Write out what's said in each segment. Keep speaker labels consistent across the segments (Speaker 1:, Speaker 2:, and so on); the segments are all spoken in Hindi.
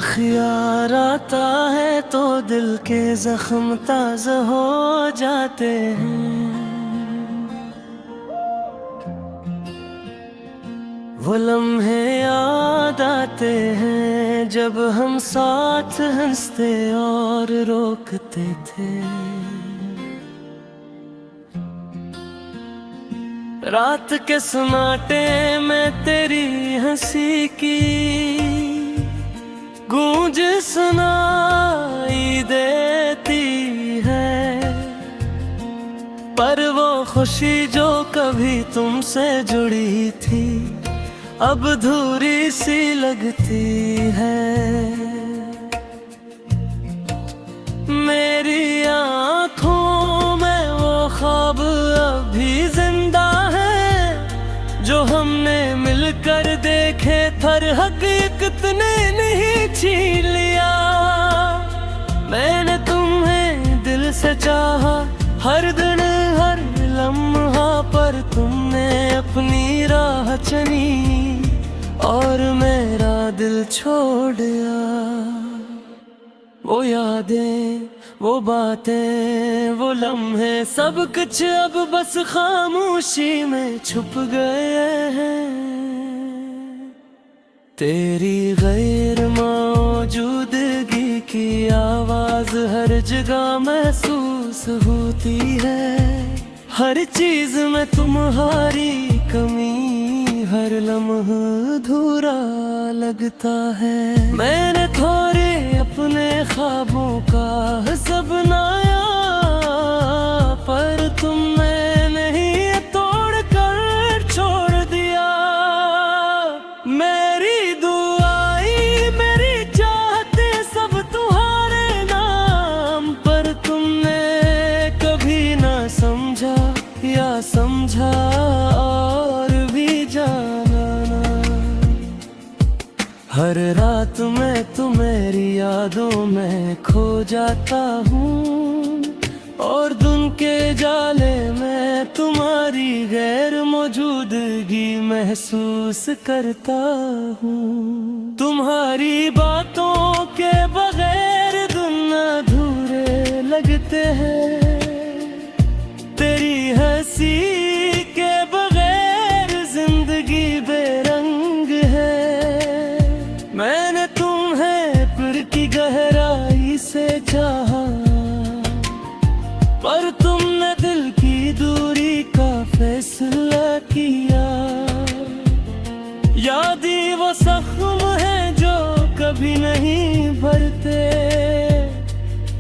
Speaker 1: खियाल आता है तो दिल के जख्म ताज़ा हो जाते हैं। वो लम्हे याद आते हैं जब हम साथ हंसते और रोकते थे। रात के सन्नाटे में तेरी हंसी की गूंज सुनाई देती है, पर वो खुशी जो कभी तुमसे जुड़ी थी अब अधूरी सी लगती है। मेरी आँखों में वो ख्वाब अभी जिंदा है जो हमने मिलकर देखे, थर हकीकत ने नहीं छीन लिया। मैंने तुम्हें दिल से चाहा हर दिन हर लम्हा, पर तुमने अपनी राह चुनी और मेरा दिल छोड़ दिया। वो यादें, वो बातें, वो लम्हे, सब कुछ अब बस खामोशी में छुप गए हैं। तेरी गैर मौजूदगी की आवाज हर जगह महसूस होती है। हर चीज में तुम्हारी कमी हर लम्हा अधूरा लगता है। मैंने थोड़े अपने ख्वाबों का सपनाया, पर तुमने नहीं तोड़ कर छोड़ दिया। मेरी दुआएं, मेरी चाहते सब तुम्हारे नाम, पर तुमने कभी ना समझा या समझा और भी जाना ना। हर रात मैं तुम्हारी यादों में खो जाता हूँ और दिन के जाले में तुम्हारी गैर मौजूदगी महसूस करता हूँ। तुम्हारी बातों के बगैर दिन अधूरे लगते हैं। तेरी हंसी के बगैर जिंदगी बेरंग है। मैंने तुम्हें फिर की गहराई से चाहा, पर तुमने दिल की दूरी का फैसला किया। यादें वो जख्म है जो कभी नहीं भरते,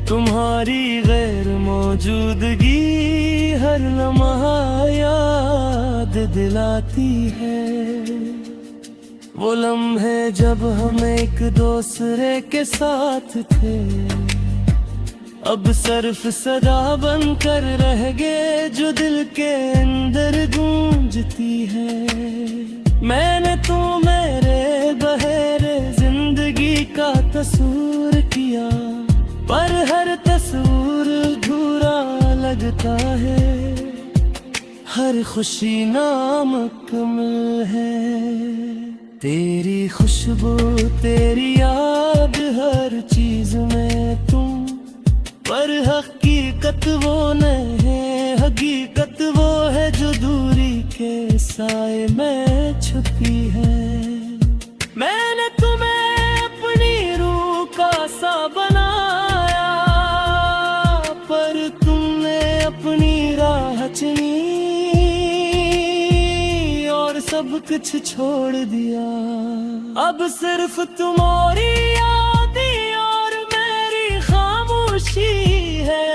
Speaker 1: तुम्हारी गैर मौजूदगी हर लम्हा याद दिलाती है। वो लम्हे जब हम एक दूसरे के साथ थे, अब सिर्फ सदा बनकर रह गए जो दिल के अंदर गूंजती है। मैंने तो मेरे बहेरे जिंदगी का तस्वीर किया, पर हर तस्वीर अधूरा लगता है। हर खुशी नामुकम्मल है। तेरी खुशबू, तेरी याद, हर चीज में तुम, पर हकीकत वो नहीं है। हकीकत वो है जो दूरी के साए में छुपी है। मैंने तुम्हें अपनी रूह का सा बनाया, पर तुमने अपनी राह चुनी और सब कुछ छोड़ दिया। अब सिर्फ तुम्हारी यादें और मेरी खामोशी है।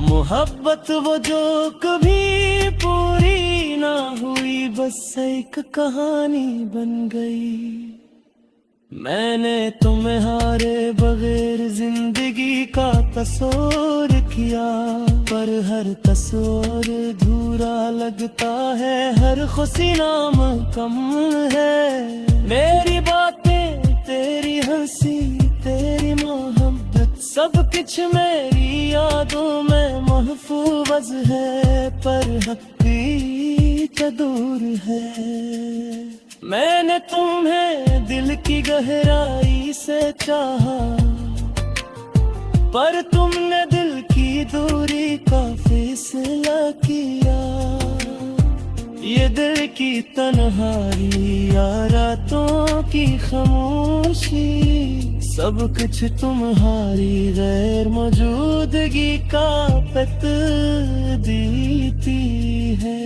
Speaker 1: मोहब्बत वो जो कभी पूरी ना हुई, बस एक कहानी बन गई। मैंने तुम्हारे बगैर जिंदगी का तस्वीर किया, पर हर तस्वीर अधूरा लगता है। हर खुशी नामुकम्मल है। मेरी बातें, तेरी हंसी, तेरी मोहब्बत, सब कुछ मेरी यादों में महफूज है, पर हकीकत दूर है। मैंने तुम्हें दिल की गहराई से चाहा, पर तुमने दिल की दूरी का फैसला किया। ये दिल की तन्हाई या रातों की खामोशी, सब कुछ तुम्हारी गैर मौजूदगी का पता देती है।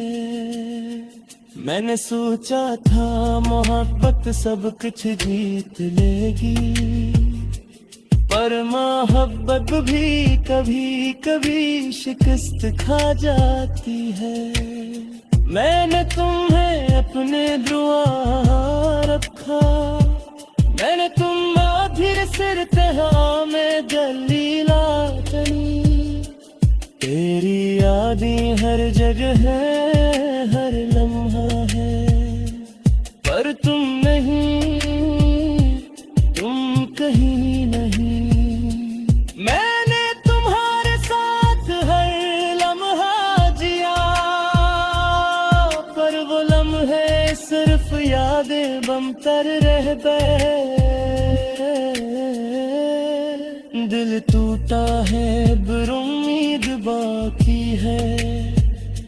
Speaker 1: मैंने सोचा था मोहब्बत सब कुछ जीत लेगी, पर मोहब्बत भी कभी कभी शिकस्त खा जाती है। मैंने तुम्हें अपने दुआ रखा, मैंने तुम फिर सिर तहा में दलीला चली। तेरी यादें हर जगह है, हर लम्हा है, पर तुम नहीं, तुम कहीं नहीं। मैंने तुम्हारे साथ हर लम्हा जिया, पर वो लम्हे सिर्फ यादें बमतर रह गए। दिल टूटा है पर उम्मीद बाकी है,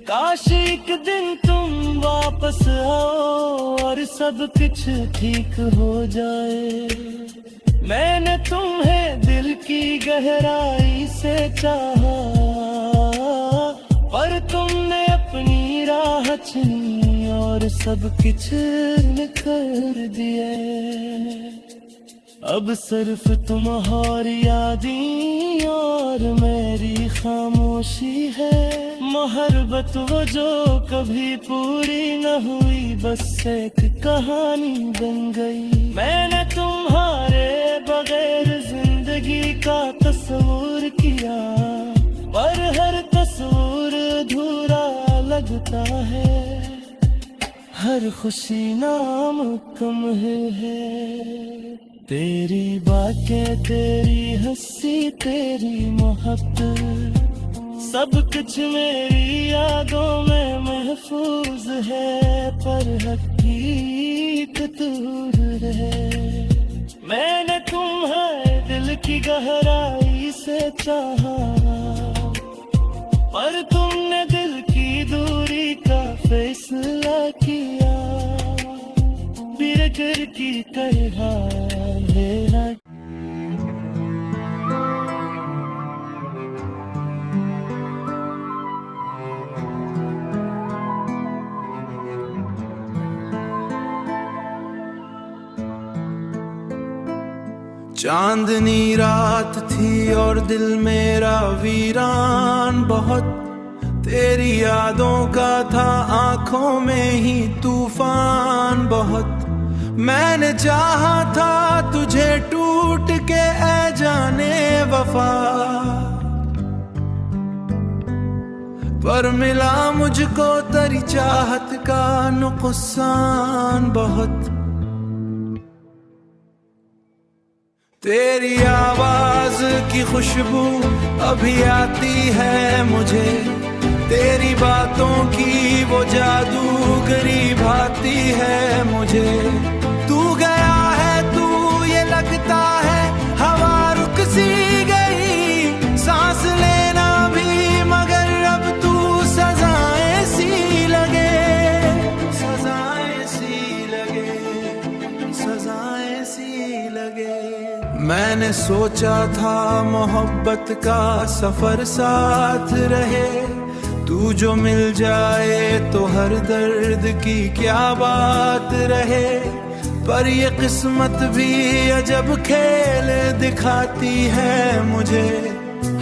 Speaker 1: काश एक दिन तुम वापस आओ और सब कुछ ठीक हो जाए। मैंने तुम्हें दिल की गहराई से चाहा, पर तुमने अपनी राह चुनी और सब कुछ कर दिए। अब सिर्फ तुम्हारी यादें और मेरी खामोशी है। मोहब्बत वो जो कभी पूरी न हुई, बस एक कहानी बन गई। मैंने तुम्हारे बगैर जिंदगी का तस्वीर किया, पर हर तस्वीर अधूरा लगता है। हर खुशी नामुकम्मल है। तेरी बातें, तेरी हंसी, तेरी मोहब्बत, सब कुछ मेरी यादों में महफूज है, पर हकीकत दूर है। मैंने तुम्हें दिल की गहराई से चाहा, पर तुमने दिल की दूरी का फैसला किया। बिरकर की तरह मेरा
Speaker 2: चांदनी रात थी और दिल मेरा वीरान बहुत, तेरी यादों का था आंखों में ही तूफान बहुत। मैंने चाहा था तुझे टूट के ऐ जाने वफा, पर मिला मुझको तेरी चाहत का नुकसान बहुत। तेरी आवाज की खुशबू अभी आती है मुझे, तेरी बातों की वो जादूगरी भाती है मुझे। तू गया है तू ये लगता है, हवा रुक सी गई, सांस लेना भी मगर अब तू सजाएं सी लगे, सजाएं सी लगे, सजाएं सी लगे। मैंने सोचा था मोहब्बत का सफर साथ रहे, तू जो मिल जाए तो हर दर्द की क्या बात रहे। पर ये किस्मत भी अजब खेल दिखाती है मुझे,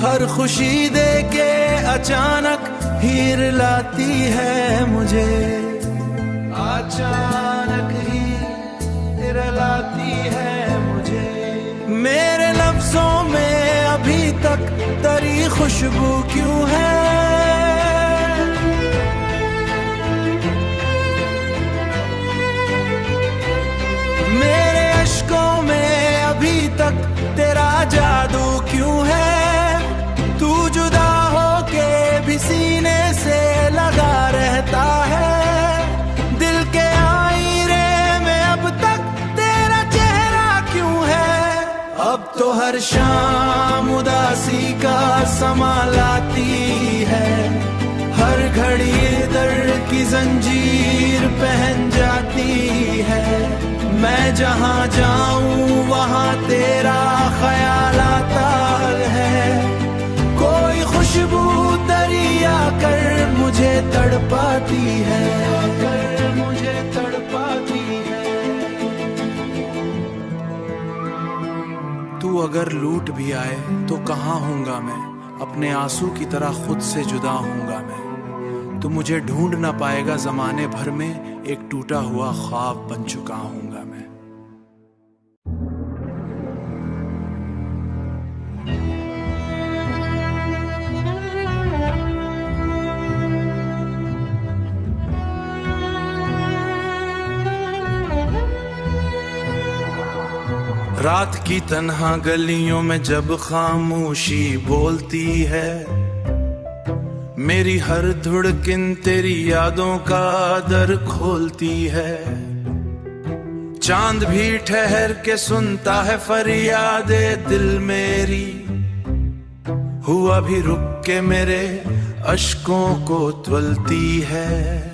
Speaker 2: हर खुशी दे के अचानक हीर लाती है मुझे, अचानक हीर लाती है मुझे। मेरे लफ्जों में अभी तक तेरी खुशबू क्यों है, मेरे अश्कों में अभी तक तेरा जादू क्यों है। तू जुदा होके भी सीने से लगा रहता है, दिल के आईने अब तो हर शाम उदासी का समा लाती है, हर घड़ी दर्द की जंजीर पहन जाती है। मैं जहाँ जाऊँ वहाँ तेरा ख्याल आता है, कोई खुशबू दरिया कर मुझे तड़पाती है, मुझे तड़पाती है। तू अगर लूट भी आए तो कहाँ हूँगा मैं, अपने आंसू की तरह खुद से जुदा हूँगा मैं। तू मुझे ढूंढ ना पाएगा जमाने भर में, एक टूटा हुआ ख्वाब बन चुका हूँगा मैं। रात की तन्हा गलियों में जब खामोशी बोलती है, मेरी हर धुड़कन तेरी यादों का दर खोलती है। चांद भी ठहर के सुनता है फरियादे दिल मेरी, हुआ भी रुक के मेरे अश्कों को त्वलती है।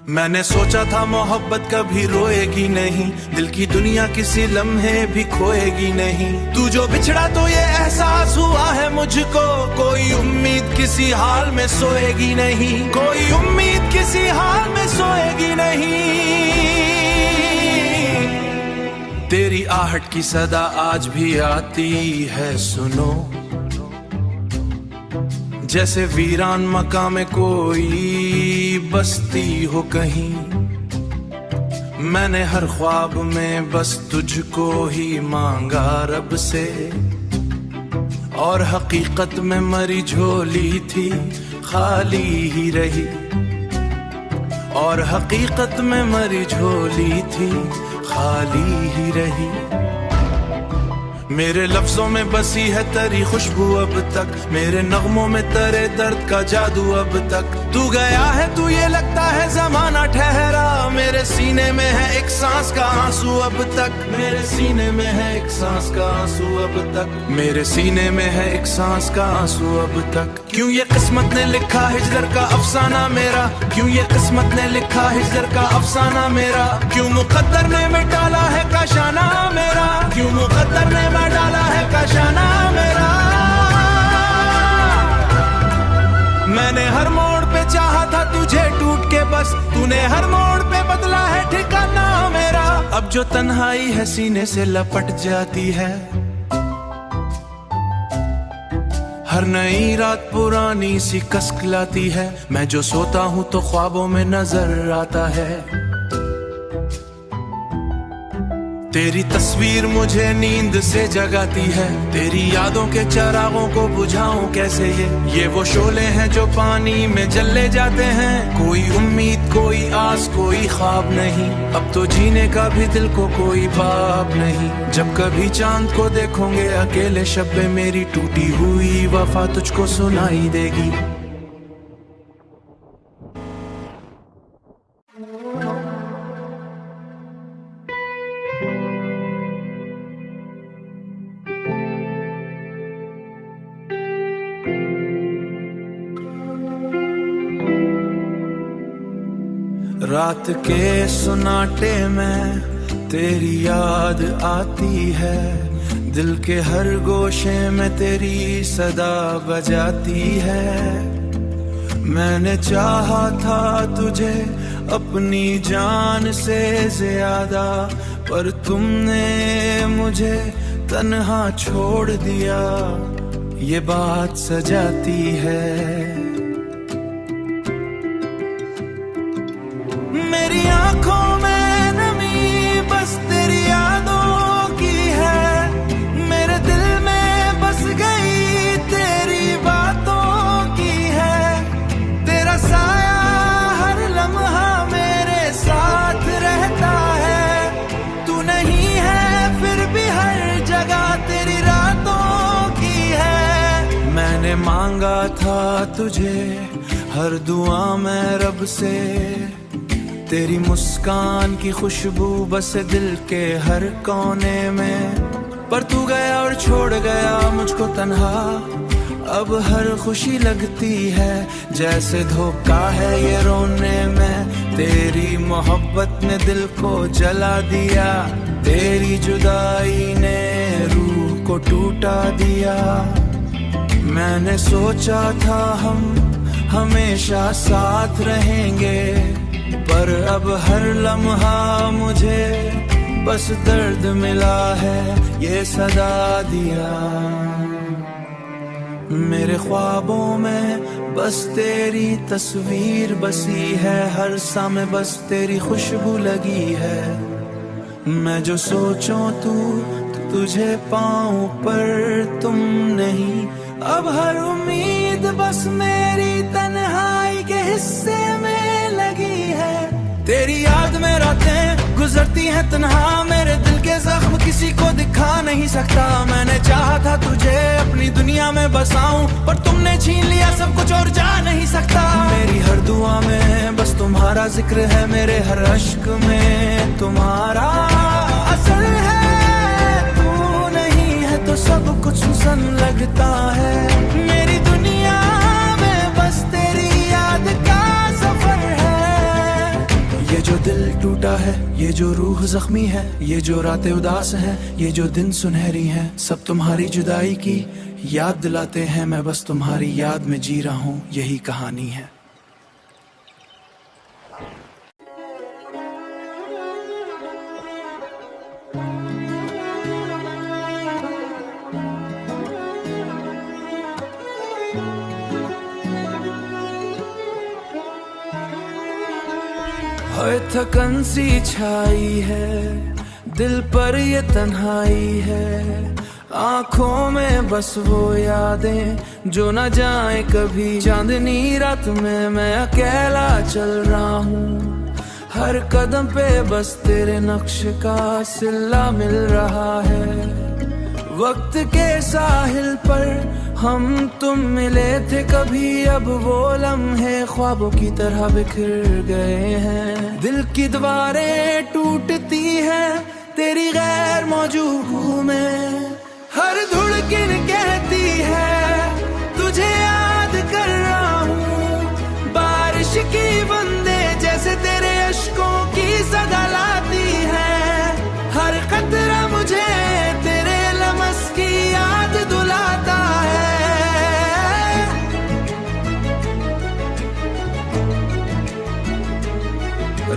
Speaker 2: मैंने सोचा था मोहब्बत कभी रोएगी नहीं, दिल की दुनिया किसी लम्हे भी खोएगी नहीं। तू जो बिछड़ा तो ये एहसास हुआ है मुझको, कोई उम्मीद किसी हाल में सोएगी नहीं, कोई उम्मीद किसी हाल में सोएगी नहीं। तेरी आहट की सदा आज भी आती है सुनो, जैसे वीरान मकान में कोई बस्ती हो कहीं। मैंने हर ख्वाब में बस तुझको ही मांगा रब से, और हकीकत में मरी झोली थी खाली ही रही, और हकीकत में मरी झोली थी खाली ही रही। मेरे लफ्जों में बसी है तेरी खुशबू अब तक, मेरे नगमों में तेरे दर्द का जादू अब तक। तू गया है तू ये लगता है जमाना ठहरा, मेरे सीने में है एक सांस का आंसू अब तक, मेरे सीने में है एक सांस का आंसू अब तक, मेरे सीने में है एक सांस का आंसू अब तक। क्यों ये किस्मत ने लिखा हिजर का अफसाना मेरा, क्यों ये किस्मत ने लिखा हिजर का अफसाना मेरा। क्यों मुकद्दर ने मिटाला है काशाना मेरा, क्यों मुकद्दर ने डाला है काशाना मेरा। मैंने हर मोड़ पे चाहा था तुझे टूट के बस, तूने हर मोड़ पे बदला है ठिकाना मेरा। अब जो तन्हाई है सीने से लपट जाती है, हर नई रात पुरानी सी कसक लाती है। मैं जो सोता हूँ तो ख्वाबों में नजर आता है, तेरी तस्वीर मुझे नींद से जगाती है। तेरी यादों के चिरागों को बुझाऊं कैसे ये वो शोले हैं जो पानी में जले जाते हैं। कोई उम्मीद कोई आस कोई ख्वाब नहीं, अब तो जीने का भी दिल को कोई बाप नहीं। जब कभी चांद को देखोगे अकेले शब में, मेरी टूटी हुई वफा तुझको सुनाई देगी। रात के सुनाटे में तेरी याद आती है, दिल के हर गोशे में तेरी सदा बजाती है। मैंने चाहा था तुझे अपनी जान से ज्यादा, पर तुमने मुझे तन्हा छोड़ दिया, ये बात सजाती है। मेरी आंखों में नमी बस तेरी यादों की है, मेरे दिल में बस गई तेरी बातों की है। तेरा साया हर लम्हा मेरे साथ रहता है, तू नहीं है फिर भी हर जगह तेरी रातों की है। मैंने मांगा था तुझे हर दुआ में रब से तेरी मुस्कान की खुशबू बस दिल के हर कोने में। पर तू गया और छोड़ गया मुझको तन्हा, अब हर खुशी लगती है जैसे धोखा है ये रोने में। तेरी मोहब्बत ने दिल को जला दिया, तेरी जुदाई ने रूह को टूटा दिया। मैंने सोचा था हम हमेशा साथ रहेंगे, पर अब हर लम्हा मुझे बस दर्द मिला है ये सदा दिया। मेरे ख्वाबों में बस तेरी तस्वीर बसी है, हर समय बस तेरी खुशबू लगी है। मैं जो सोचूं तू तुझे पाऊं पर तुम नहीं। अब हर उम्मीद बस मेरी तन्हाई के हिस्से में लगी है। तेरी याद में रातें गुजरती हैं तन्हा, मेरे दिल के जख्म किसी को दिखा नहीं सकता। मैंने चाहा था तुझे अपनी दुनिया में बसाऊं, पर तुमने छीन लिया सब कुछ और जा नहीं सकता। मेरी हर दुआ में बस तुम्हारा जिक्र है, मेरे हर अश्क में तुम्हारा असर है। तू नहीं है तो सब कुछ सुन लगता है। मेरी दुनिया में बस तेरी याद का सफर है। ये जो दिल टूटा है, ये जो रूह जख्मी है, ये जो रातें उदास हैं, ये जो दिन सुनहरी हैं, सब तुम्हारी जुदाई की याद दिलाते हैं। मैं बस तुम्हारी याद में जी रहा हूँ, यही कहानी है। हर थकन सी छाई है, दिल पर ये तन्हाई है। आंखों में बस वो यादें जो न जाए कभी। चांदनी रात में मैं अकेला चल रहा हूँ, हर कदम पे बस तेरे नक्श का सिला मिल रहा है। वक्त के साहिल पर हम तुम मिले थे कभी, अब वो लम्हे ख्वाबों की तरह बिखर गए हैं। दिल की दीवारें टूटती हैं तेरी गैर मौजूदगी में, हर धड़कन कहती है तुझे याद कर रहा हूँ। बारिश की बूंदें जैसे तेरे अश्कों की सदा लाती है, हर खतरा मुझे तेरे लम्स की याद दिलाता है।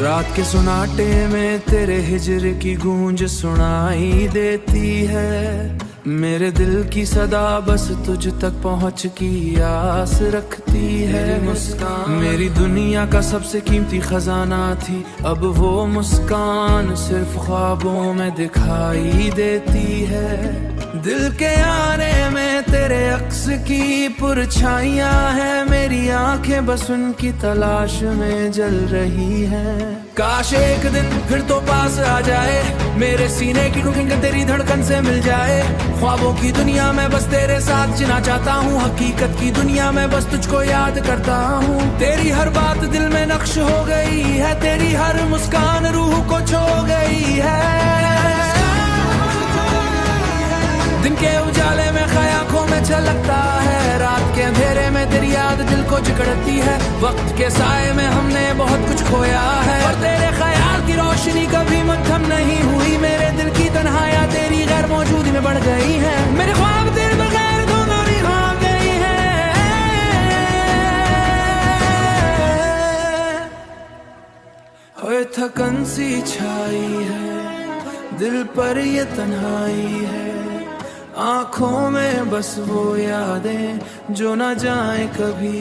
Speaker 2: रात के सुनाटे में तेरे हिजर की गूंज सुनाई देती है। मेरे दिल की सदा बस तुझ तक पहुँच की आस रखती है। मुस्कान मेरी दुनिया का सबसे कीमती खजाना थी, अब वो मुस्कान सिर्फ ख्वाबों में दिखाई देती है। दिल के आने में तेरे अक्स की पुरछाइयाँ हैं, मेरी आंखें बस उनकी तलाश में जल रही हैं। काश एक दिन फिर तो पास आ जाए, मेरे सीने की धड़कन तेरी धड़कन से मिल जाए। ख्वाबों की दुनिया में बस तेरे साथ जीना चाहता हूँ, हकीकत की दुनिया में बस तुझको याद करता हूँ। तेरी हर बात दिल में नक्श हो गई है, तेरी हर मुस्कान रूह को छो गई है। दिन के उजाले में आँखों में झलकता है, रात के अंधेरे में तेरी याद दिल को जकड़ती है। वक्त के साए में हमने बहुत कुछ खोया है, और तेरे ख्याल की रोशनी कभी मद्धम नहीं हुई। मेरे दिल की तन्हाइयाँ तेरी गैर मौजूदगी में बढ़ गई हैं, मेरे ख्वाब तेरे बगैर दोनों रिहा गई हैं। हर थकन सी छाई है, दिल पर ये तन्हाई है। आंखों में बस वो यादें जो न जाए कभी।